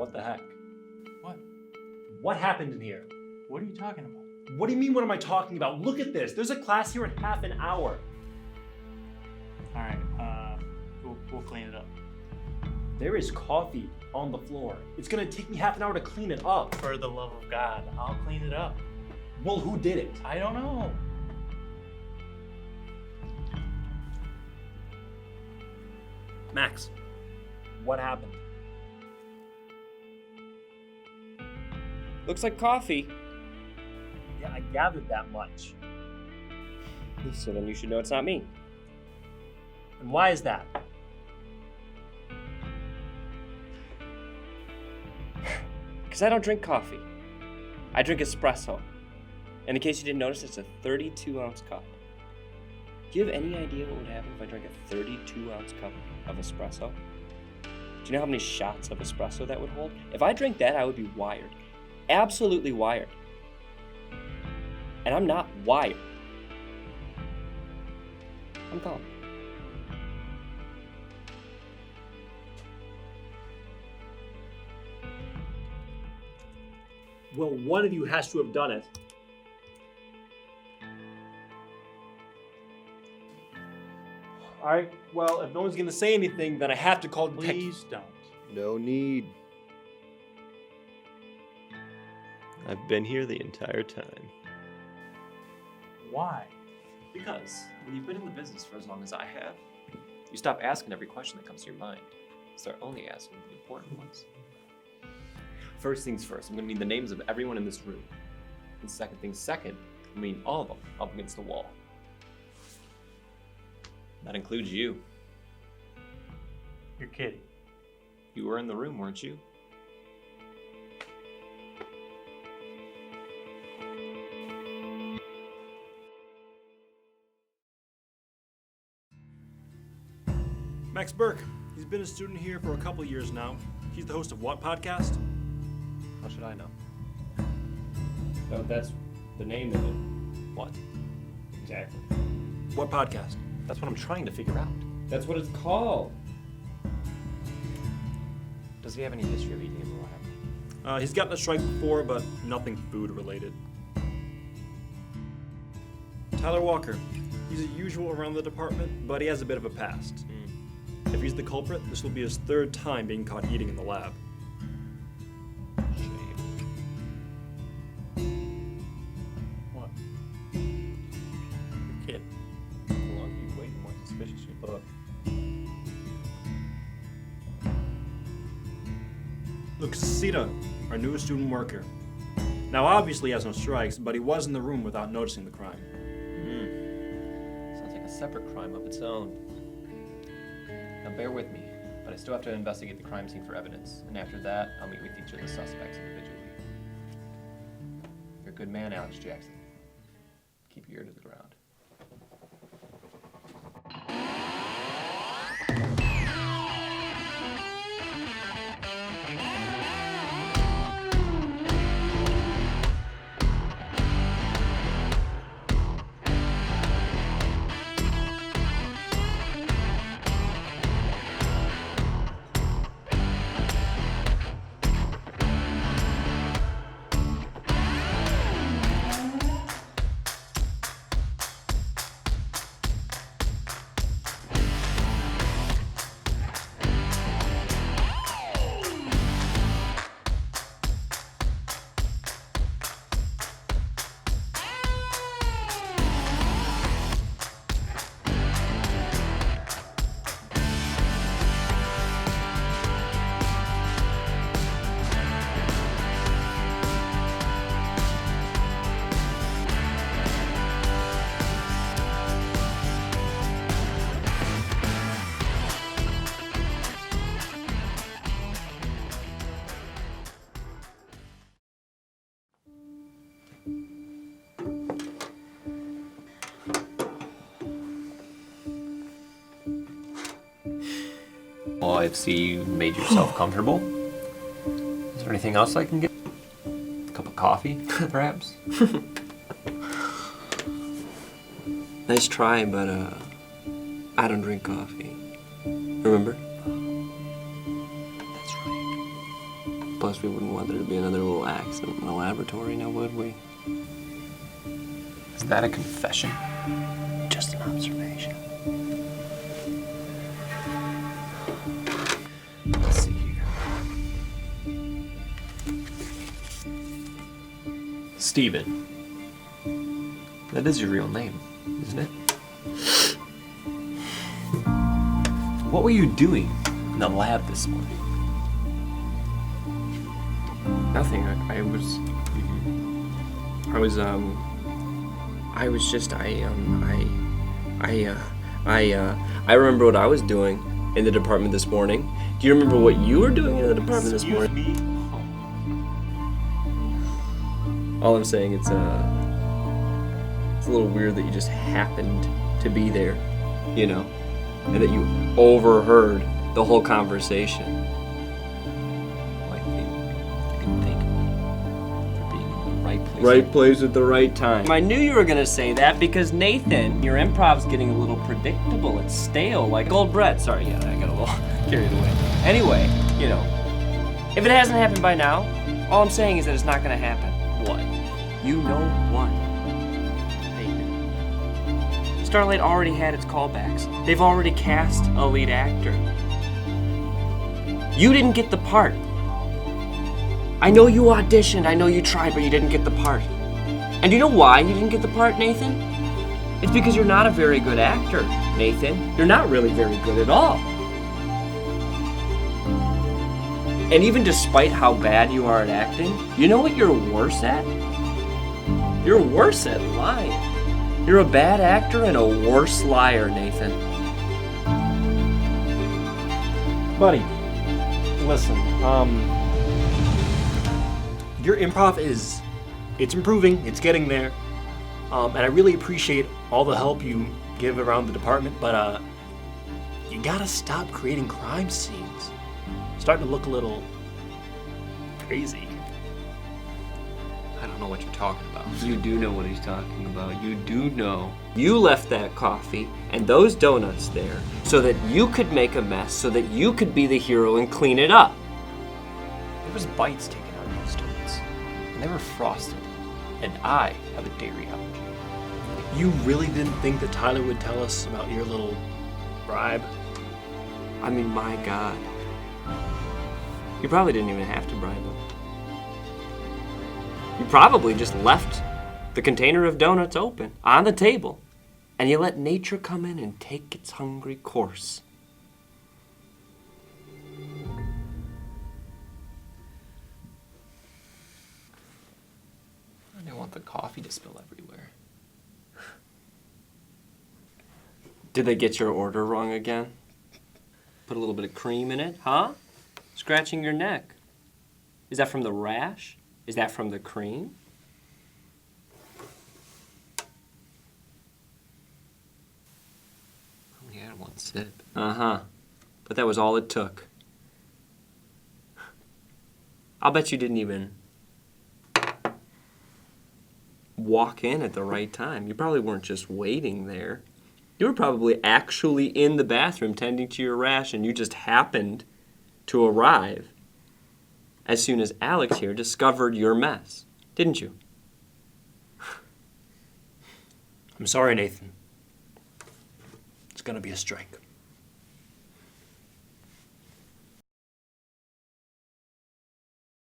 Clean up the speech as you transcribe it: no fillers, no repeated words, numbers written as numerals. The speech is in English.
What the heck? What? What happened in here? What are you talking about? What do you mean, what am I talking about? Look at this. There's a class here in half an hour. All right, we'll clean it up. There is coffee on the floor. It's gonna take me half an hour to clean it up. For the love of God, I'll clean it up. Well, who did it? I don't know. Max, what happened? Looks like coffee. Yeah, I gathered that much. So then you should know it's not me. And why is that? Because I don't drink coffee. I drink espresso. And in case you didn't notice, it's a 32-ounce cup. Do you have any idea what would happen if I drank a 32-ounce cup of espresso? Do you know how many shots of espresso that would hold? If I drank that, I would be wired. Absolutely wired. And I'm not wired. I'm gone. Well, one of you has to have done it. All right, well, if no one's gonna say anything, then I have to call detective. Please don't. No need. I've been here the entire time. Why? Because when you've been in the business for as long as I have, you stop asking every question that comes to your mind. Start only asking the important ones. First things first, I'm gonna need the names of everyone in this room. And second things second, I mean all of them up against the wall. That includes you. You're kidding. You were in the room, weren't you? Max Burke. He's been a student here for a couple years now. He's the host of what podcast? How should I know? No, that's the name of it. What? Exactly. What podcast? That's what I'm trying to figure out. That's what it's called. Does he have any history of eating in the lab? He's gotten a strike before, but nothing food related. Tyler Walker. He's a usual around the department, but he has a bit of a past. If he's the culprit, this will be his third time being caught eating in the lab. Shame. What? You're kidding. The longer you wait, the more suspicious you look. Look, Sita, our newest student worker. Now, obviously he has no strikes, but he was in the room without noticing the crime. Sounds like a separate crime of its own. Now bear with me, but I still have to investigate the crime scene for evidence, and after that, I'll meet with each of the suspects individually. You're a good man, Alex Jackson. Keep your ear to the ground. Well, I see you made yourself comfortable. Is there anything else I can get? A cup of coffee, perhaps? Nice try, but I don't drink coffee. Remember? That's right. Plus, we wouldn't want there to be another little accident in the laboratory, now would we? Is that a confession? Just an observation. Let's see here. Steven. That is your real name, isn't it? What were you doing in the lab this morning? Nothing. I remember what I was doing in the department this morning. Do you remember what you were doing in the department this morning? me? All I'm saying, it's a little weird that you just happened to be there, you know, and that you overheard the whole conversation. Like, I didn't thank me for being in the right place. Right place at the right time. I knew you were gonna say that because Nathan, your improv's getting a little predictable. It's stale, like old bread. Sorry, yeah, I got a little carried away. Anyway, you know, if it hasn't happened by now, all I'm saying is that it's not gonna happen. What? You know what? Nathan. Starlight already had its callbacks. They've already cast a lead actor. You didn't get the part. I know you auditioned, I know you tried, but you didn't get the part. And do you know why you didn't get the part, Nathan? It's because you're not a very good actor, Nathan. You're not really very good at all. And even despite how bad you are at acting, you know what you're worse at? You're worse at lying. You're a bad actor and a worse liar, Nathan. Buddy, listen, your improv it's improving, it's getting there. And I really appreciate all the help you give around the department, but you gotta stop creating crime scenes. Starting to look a little crazy. I don't know what you're talking about. You do know what he's talking about. You do know. You left that coffee and those donuts there so that you could make a mess, so that you could be the hero and clean it up. There was bites taken out of those donuts, and they were frosted, and I have a dairy allergy. You really didn't think that Tyler would tell us about your little bribe? I mean, my God. You probably didn't even have to bribe him. You probably just left the container of donuts open on the table, and you let nature come in and take its hungry course. I don't want the coffee to spill everywhere. Did they get your order wrong again? Put a little bit of cream in it, huh? Scratching your neck. Is that from the rash? Is that from the cream? I only had one sip. Uh-huh. But that was all it took. I'll bet you didn't even walk in at the right time. You probably weren't just waiting there. You were probably actually in the bathroom tending to your rash, and you just happened to arrive as soon as Alex here discovered your mess, didn't you? I'm sorry, Nathan. It's gonna be a strike.